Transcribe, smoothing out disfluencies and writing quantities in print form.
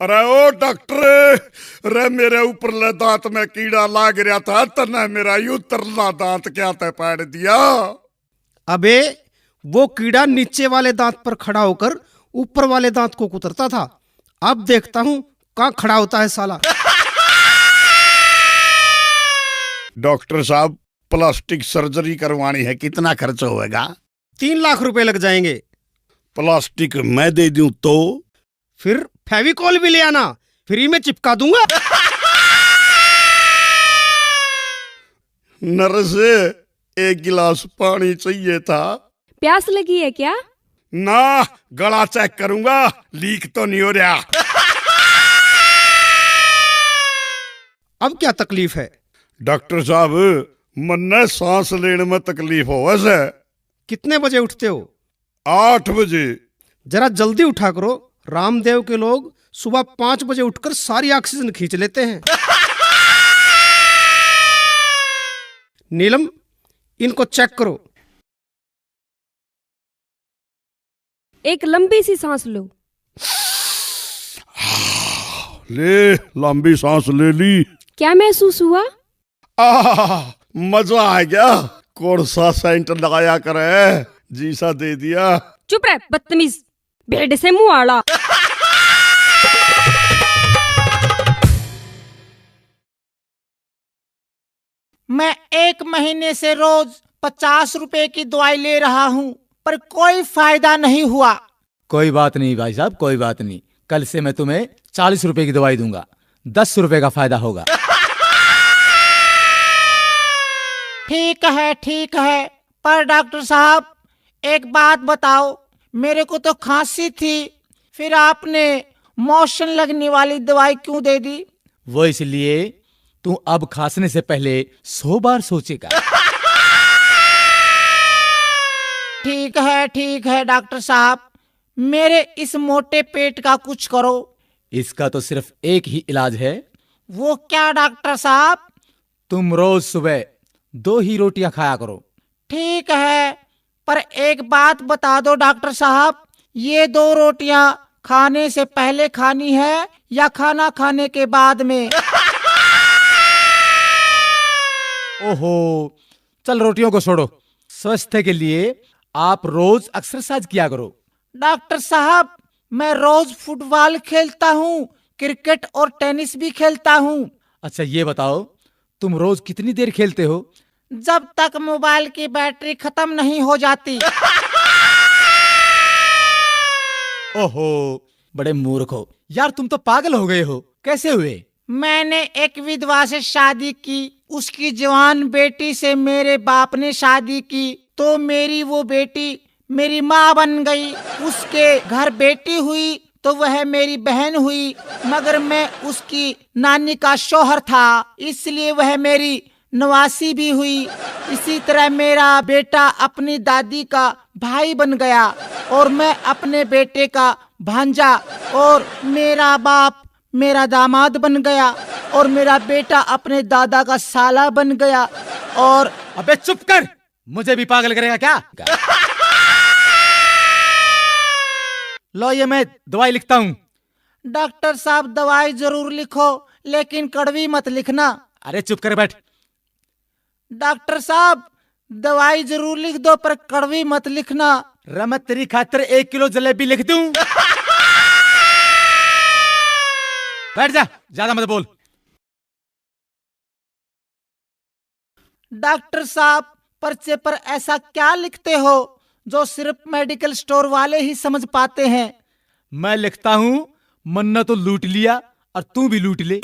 अरे ओ डॉक्टर, अरे मेरे ऊपरले दांत में कीड़ा लाग रहा था, तने मेरा यू तरला दांत क्या ते पाड़ दिया। अबे वो कीड़ा नीचे वाले दांत पर खड़ा होकर ऊपर वाले दांत को कुतरता था। अब देखता हूँ कहाँ खड़ा होता है साला। डॉक्टर साहब, प्लास्टिक सर्जरी करवानी है, कितना खर्च होएगा? 3 लाख रुपए लग जाएंगे। प्लास्टिक मैं दे दूं तो? फिर फेविकॉल भी ले आना, फ्री में चिपका दूंगा। नर्स, 1 गिलास पानी चाहिए था। प्यास लगी है क्या? ना, गला चेक करूंगा, लीक तो नहीं हो रहा। अब क्या तकलीफ है? डॉक्टर साहब, मन्ने सांस लेने में तकलीफ हो वैसे। कितने बजे उठते हो? 8 बजे। जरा जल्दी उठा करो। रामदेव के लोग सुबह 5 बजे उठकर सारी ऑक्सीजन खींच लेते हैं। नीलम, इनको चेक करो। एक लंबी सी सांस लो। ले, लंबी सांस ले ली। क्या महसूस हुआ? मजा आ गया। कौन सा सेंट लगाया करे, जी सा दे दिया। चुप रह बदतमीज, भेड़ से मुंह आड़ा। मैं 1 महीने से रोज 50 रुपए की दवाई ले रहा हूँ, पर कोई फायदा नहीं हुआ। कोई बात नहीं भाई साहब, कोई बात नहीं। कल से मैं तुम्हें 40 रुपए की दवाई दूंगा, 10 रुपए का फायदा होगा। ठीक है, पर डॉक्टर साहब एक बात बताओ, मेरे को तो खांसी थी, फिर आपने मोशन लगने वाली दवाई क्यों दे दी? वो इसलिए तू अब खांसने से पहले 100 बार सोचेगा। ठीक है डॉक्टर साहब, मेरे इस मोटे पेट का कुछ करो। इसका तो सिर्फ एक ही इलाज है। वो क्या डॉक्टर साहब? तुम रोज सुबह 2 ही रोटियां खाया करो। ठीक है, पर एक बात बता दो डॉक्टर साहब, ये 2 रोटियां खाने से पहले खानी है या खाना खाने के बाद में? ओहो, चल रोटियों को छोड़ो। स्वास्थ्य के लिए आप रोज एक्सरसाइज किया करो। डॉक्टर साहब, मैं रोज फुटबॉल खेलता हूँ, क्रिकेट और टेनिस भी खेलता हूँ। अच्छा ये बताओ, तुम रोज कितनी देर खेलते हो? जब तक मोबाइल की बैटरी खत्म नहीं हो जाती। ओहो, बड़े मूर्ख हो यार, तुम तो पागल हो गए हो। कैसे हुए? मैंने एक विधवा से शादी की, उसकी जवान बेटी से मेरे बाप ने शादी की, तो मेरी वो बेटी मेरी माँ बन गई। उसके घर बेटी हुई तो वह मेरी बहन हुई, मगर मैं उसकी नानी का शौहर था, इसलिए वह मेरी नवासी भी हुई। इसी तरह मेरा बेटा अपनी दादी का भाई बन गया, और मैं अपने बेटे का भांजा, और मेरा बाप मेरा दामाद बन गया, और मेरा बेटा अपने दादा का साला बन गया। और अबे चुप कर, मुझे भी पागल करेगा क्या? लो ये मैं दवाई लिखता हूँ। डॉक्टर साहब दवाई जरूर लिखो, लेकिन कड़वी मत लिखना। अरे चुप कर बैठ। डॉक्टर साहब दवाई जरूर लिख दो, पर कड़वी मत लिखना। रमत तेरी खातिर 1 किलो जलेबी लिख दूं? बैठ जा, ज्यादा मत बोल। डॉक्टर साहब पर्चे पर ऐसा क्या लिखते हो जो सिर्फ मेडिकल स्टोर वाले ही समझ पाते हैं? मैं लिखता हूँ, मन्ना तो लूट लिया और तू भी लूट ले।